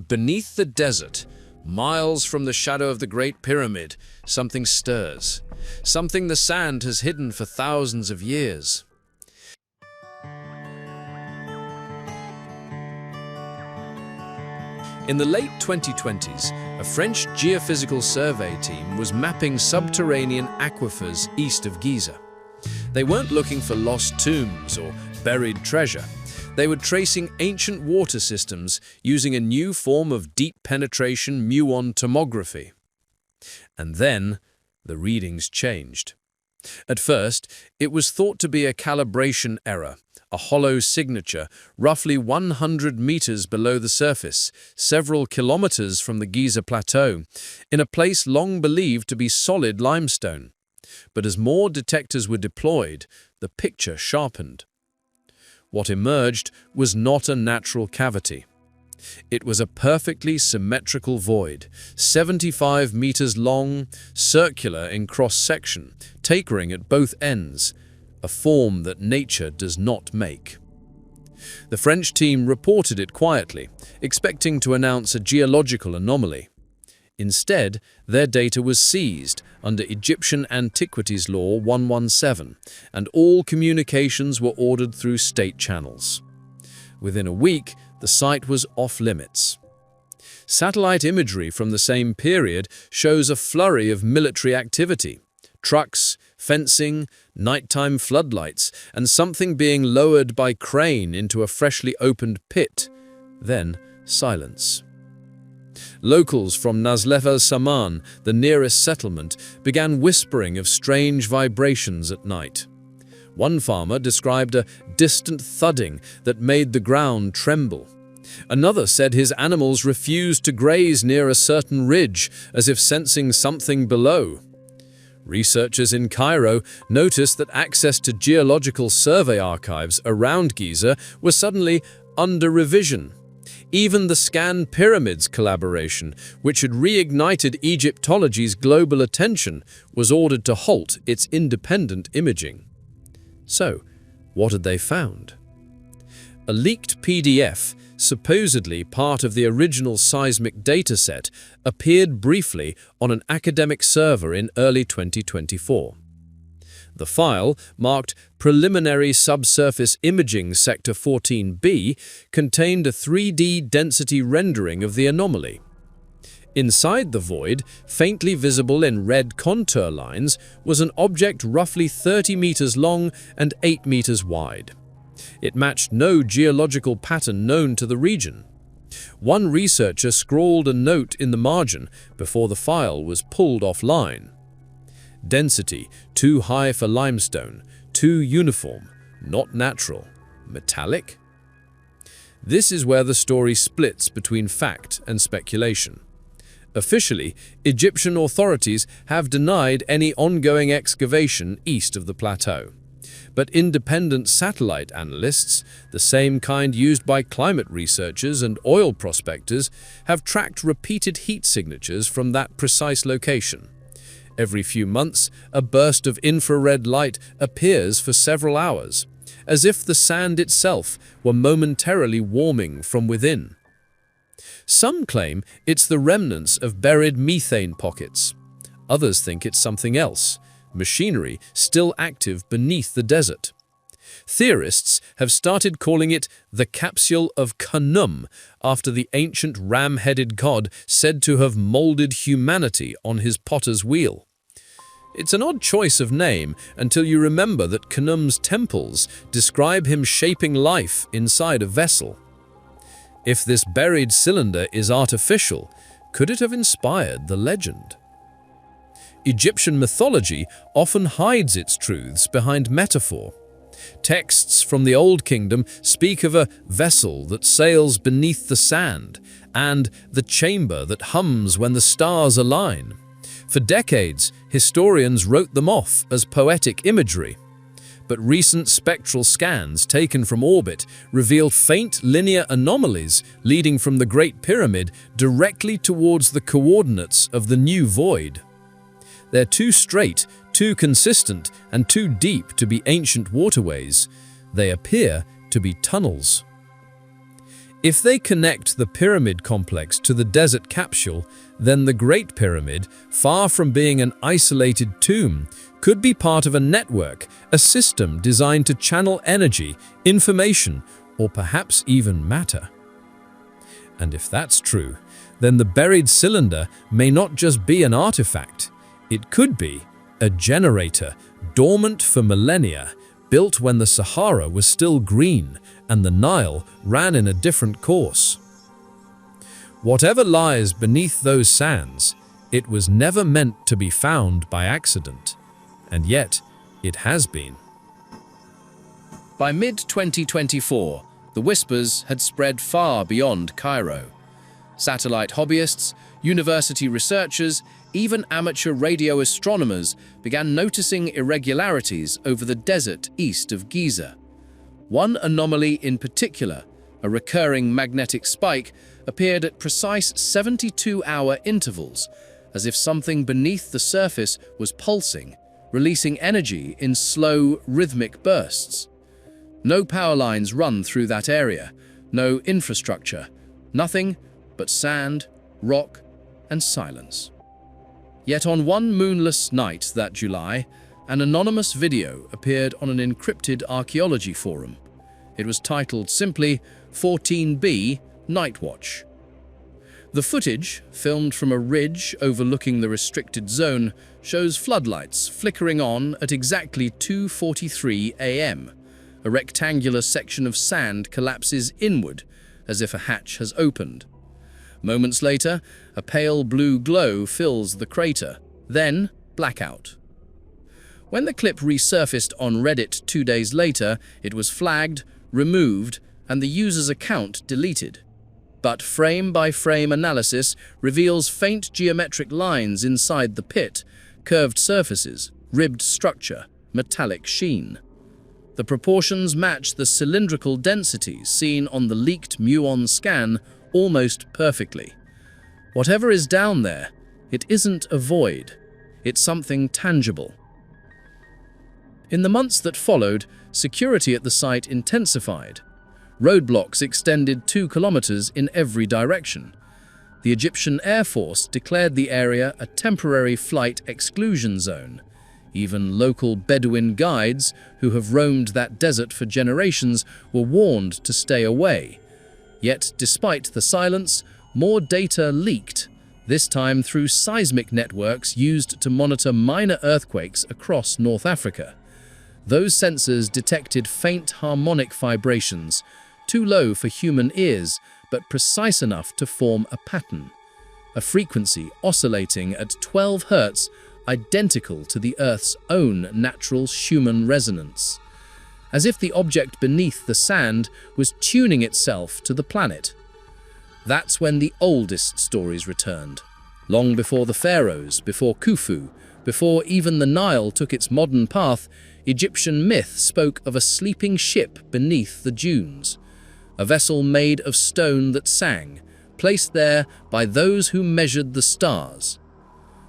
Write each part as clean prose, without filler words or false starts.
Beneath the desert, miles from the shadow of the Great Pyramid, something stirs. Something the sand has hidden for thousands of years. In the late 2020s, a French geophysical survey team was mapping subterranean aquifers east of Giza. They weren't looking for lost tombs or buried treasure. They were tracing ancient water systems using a new form of deep penetration muon tomography. And then, the readings changed. At first, it was thought to be a calibration error, a hollow signature roughly 100 meters below the surface, several kilometers from the Giza Plateau, in a place long believed to be solid limestone. But as more detectors were deployed, the picture sharpened. What emerged was not a natural cavity. It was a perfectly symmetrical void, 75 meters long, circular in cross-section, tapering at both ends, a form that nature does not make. The French team reported it quietly, expecting to announce a geological anomaly. Instead, their data was seized under Egyptian Antiquities Law 117, and all communications were ordered through state channels. Within a week, the site was off-limits. Satellite imagery from the same period shows a flurry of military activity: trucks, fencing, nighttime floodlights, and something being lowered by crane into a freshly opened pit. Then, silence. Locals from Nazlef el-Saman, the nearest settlement, began whispering of strange vibrations at night. One farmer described a distant thudding that made the ground tremble. Another said his animals refused to graze near a certain ridge, as if sensing something below. Researchers in Cairo noticed that access to geological survey archives around Giza was suddenly under revision. Even the Scan Pyramids collaboration, which had reignited Egyptology's global attention, was ordered to halt its independent imaging. So, what had they found? A leaked PDF, supposedly part of the original seismic dataset, appeared briefly on an academic server in early 2024. The file, marked Preliminary Subsurface Imaging Sector 14B, contained a 3D density rendering of the anomaly. Inside the void, faintly visible in red contour lines, was an object roughly 30 meters long and 8 meters wide. It matched no geological pattern known to the region. One researcher scrawled a note in the margin before the file was pulled offline. Density too high for limestone, too uniform, not natural, metallic? This is where the story splits between fact and speculation. Officially, Egyptian authorities have denied any ongoing excavation east of the plateau. But independent satellite analysts, the same kind used by climate researchers and oil prospectors, have tracked repeated heat signatures from that precise location. Every few months, a burst of infrared light appears for several hours, as if the sand itself were momentarily warming from within. Some claim it's the remnants of buried methane pockets. Others think it's something else, machinery still active beneath the desert. Theorists have started calling it the Capsule of Khnum, after the ancient ram-headed god said to have molded humanity on his potter's wheel. It's an odd choice of name until you remember that Khnum's temples describe him shaping life inside a vessel. If this buried cylinder is artificial, could it have inspired the legend? Egyptian mythology often hides its truths behind metaphor. Texts from the Old Kingdom speak of a vessel that sails beneath the sand and the chamber that hums when the stars align. For decades, historians wrote them off as poetic imagery. But recent spectral scans taken from orbit reveal faint linear anomalies leading from the Great Pyramid directly towards the coordinates of the new void. They're too straight, too consistent, and too deep to be ancient waterways. They appear to be tunnels. If they connect the pyramid complex to the desert capsule, then the Great Pyramid, far from being an isolated tomb, could be part of a network, a system designed to channel energy, information, or perhaps even matter. And if that's true, then the buried cylinder may not just be an artifact. It could be a generator, dormant for millennia, built when the Sahara was still green and the Nile ran in a different course. Whatever lies beneath those sands, it was never meant to be found by accident, and yet it has been. By mid-2024, the whispers had spread far beyond Cairo. Satellite hobbyists, university researchers, even amateur radio astronomers began noticing irregularities over the desert east of Giza. One anomaly in particular, a recurring magnetic spike, appeared at precise 72-hour intervals, as if something beneath the surface was pulsing, releasing energy in slow, rhythmic bursts. No power lines run through that area, no infrastructure, nothing but sand, rock, and silence. Yet on one moonless night that July, an anonymous video appeared on an encrypted archaeology forum. It was titled simply 14B Night Watch. The footage, filmed from a ridge overlooking the restricted zone, shows floodlights flickering on at exactly 2:43 a.m. A rectangular section of sand collapses inward, as if a hatch has opened. Moments later, a pale blue glow fills the crater, then blackout. When the clip resurfaced on Reddit 2 days later, it was flagged, removed, and the user's account deleted. But frame-by-frame analysis reveals faint geometric lines inside the pit, curved surfaces, ribbed structure, metallic sheen. The proportions match the cylindrical densities seen on the leaked muon scan almost perfectly. Whatever is down there, it isn't a void, it's something tangible. In the months that followed, security at the site intensified. Roadblocks extended 2 kilometers in every direction. The Egyptian Air Force declared the area a temporary flight exclusion zone. Even local Bedouin guides, who have roamed that desert for generations, were warned to stay away. Yet, despite the silence, more data leaked, this time through seismic networks used to monitor minor earthquakes across North Africa. Those sensors detected faint harmonic vibrations, too low for human ears, but precise enough to form a pattern. A frequency oscillating at 12 Hz, identical to the Earth's own natural Schumann resonance. As if the object beneath the sand was tuning itself to the planet. That's when the oldest stories returned. Long before the Pharaohs, before Khufu, before even the Nile took its modern path, Egyptian myth spoke of a sleeping ship beneath the dunes. A vessel made of stone that sang, placed there by those who measured the stars.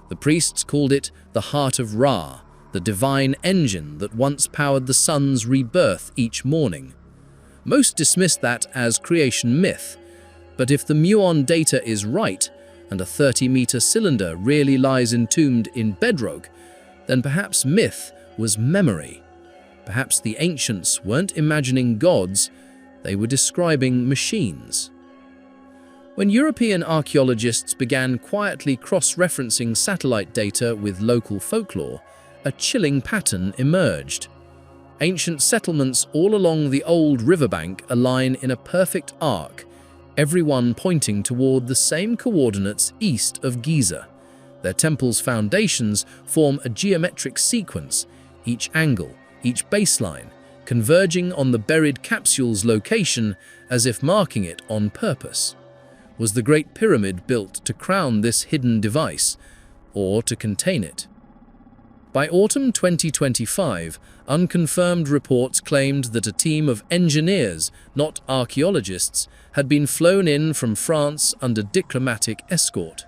The priests called it the Heart of Ra, the divine engine that once powered the sun's rebirth each morning. Most dismissed that as creation myth, but if the muon data is right, and a 30-meter cylinder really lies entombed in bedrock, then perhaps myth was memory. Perhaps the ancients weren't imagining gods, they were describing machines. When European archaeologists began quietly cross-referencing satellite data with local folklore, a chilling pattern emerged. Ancient settlements all along the old riverbank align in a perfect arc, everyone pointing toward the same coordinates east of Giza. Their temples' foundations form a geometric sequence, each angle, each baseline, converging on the buried capsule's location as if marking it on purpose. Was the Great Pyramid built to crown this hidden device, or to contain it? By autumn 2025, unconfirmed reports claimed that a team of engineers, not archaeologists, had been flown in from France under diplomatic escort.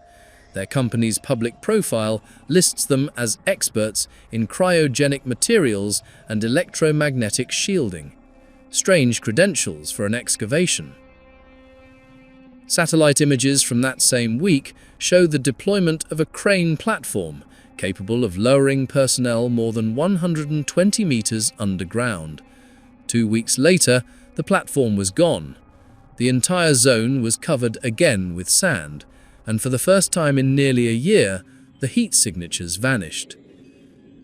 Their company's public profile lists them as experts in cryogenic materials and electromagnetic shielding. Strange credentials for an excavation. Satellite images from that same week show the deployment of a crane platform capable of lowering personnel more than 120 meters underground. 2 weeks later, the platform was gone. The entire zone was covered again with sand, and for the first time in nearly a year, the heat signatures vanished.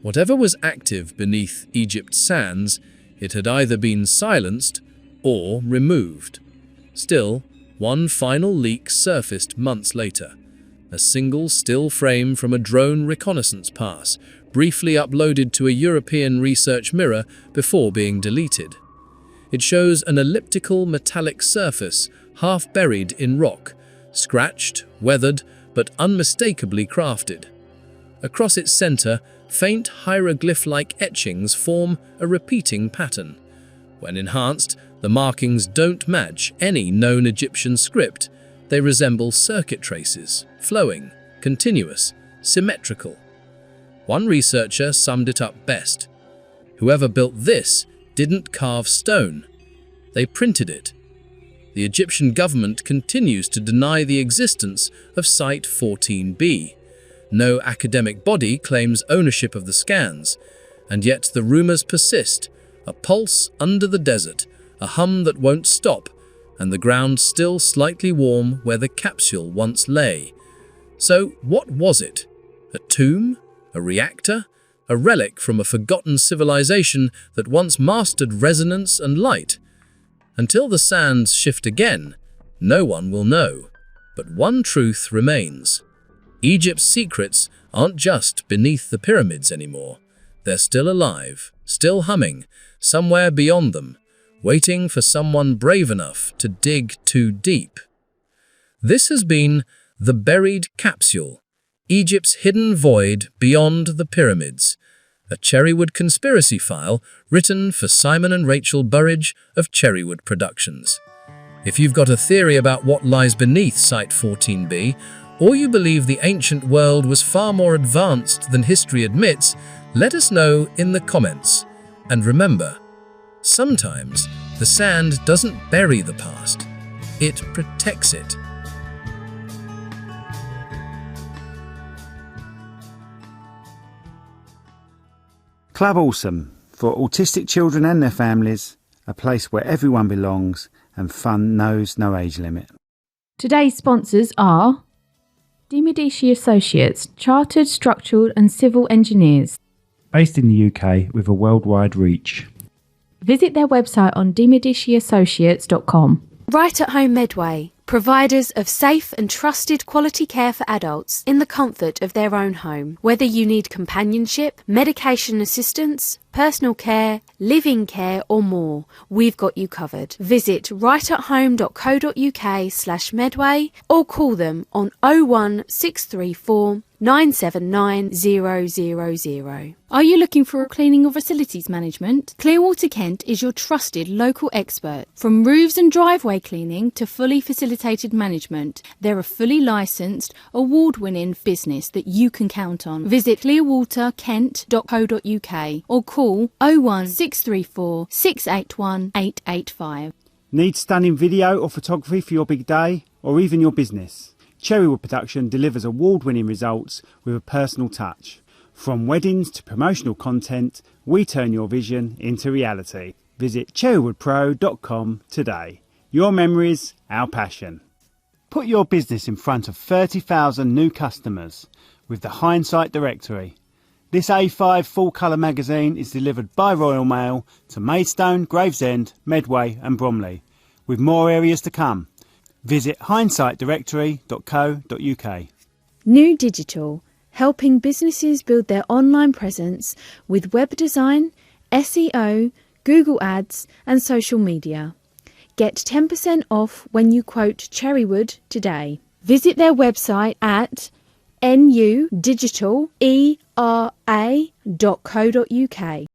Whatever was active beneath Egypt's sands, it had either been silenced or removed. Still, one final leak surfaced months later. A single still frame from a drone reconnaissance pass, briefly uploaded to a European research mirror before being deleted. It shows an elliptical metallic surface, half buried in rock, scratched, weathered, but unmistakably crafted. Across its center, faint hieroglyph-like etchings form a repeating pattern. When enhanced, the markings don't match any known Egyptian script. They resemble circuit traces, flowing, continuous, symmetrical. One researcher summed it up best. Whoever built this didn't carve stone. They printed it. The Egyptian government continues to deny the existence of Site 14B. No academic body claims ownership of the scans, and yet the rumors persist. A pulse under the desert, a hum that won't stop, and the ground still slightly warm where the capsule once lay. So what was it? A tomb? A reactor? A relic from a forgotten civilization that once mastered resonance and light? Until the sands shift again, no one will know. But one truth remains. Egypt's secrets aren't just beneath the pyramids anymore. They're still alive, still humming, somewhere beyond them, waiting for someone brave enough to dig too deep. This has been The Buried Capsule, Egypt's hidden void beyond the pyramids, a Cherrywood conspiracy file written for Simon and Rachel Burridge of Cherrywood Productions. If you've got a theory about what lies beneath Site 14B, or you believe the ancient world was far more advanced than history admits, let us know in the comments. And remember, sometimes the sand doesn't bury the past, it protects it. Club Awesome, for autistic children and their families, a place where everyone belongs and fun knows no age limit. Today's sponsors are De Medici Associates, Chartered Structural and Civil Engineers. Based in the UK with a worldwide reach. Visit their website on demediciassociates.com. Right at Home Medway, providers of safe and trusted quality care for adults in the comfort of their own home. Whether you need companionship, medication assistance, personal care, living care or more, we've got you covered. Visit rightathome.co.uk/medway or call them on 01634 979 000. Are you looking for a cleaning or facilities management? Clearwater Kent is your trusted local expert. From roofs and driveway cleaning to fully facilitated management, they're a fully licensed, award-winning business that you can count on. Visit clearwaterkent.co.uk or call 01634 681 885. Need stunning video or photography for your big day or even your business? Cherrywood Production delivers award-winning results with a personal touch. From weddings to promotional content, we turn your vision into reality. Visit cherrywoodpro.com today. Your memories, our passion. Put your business in front of 30,000 new customers with the Hindsight Directory. This A5 full-colour magazine is delivered by Royal Mail to Maidstone, Gravesend, Medway and Bromley, with more areas to come. Visit hindsightdirectory.co.uk. New Digital, helping businesses build their online presence with web design, SEO, Google Ads and social media. Get 10% off when you quote Cherrywood today. Visit their website at nudigitalera.co.uk.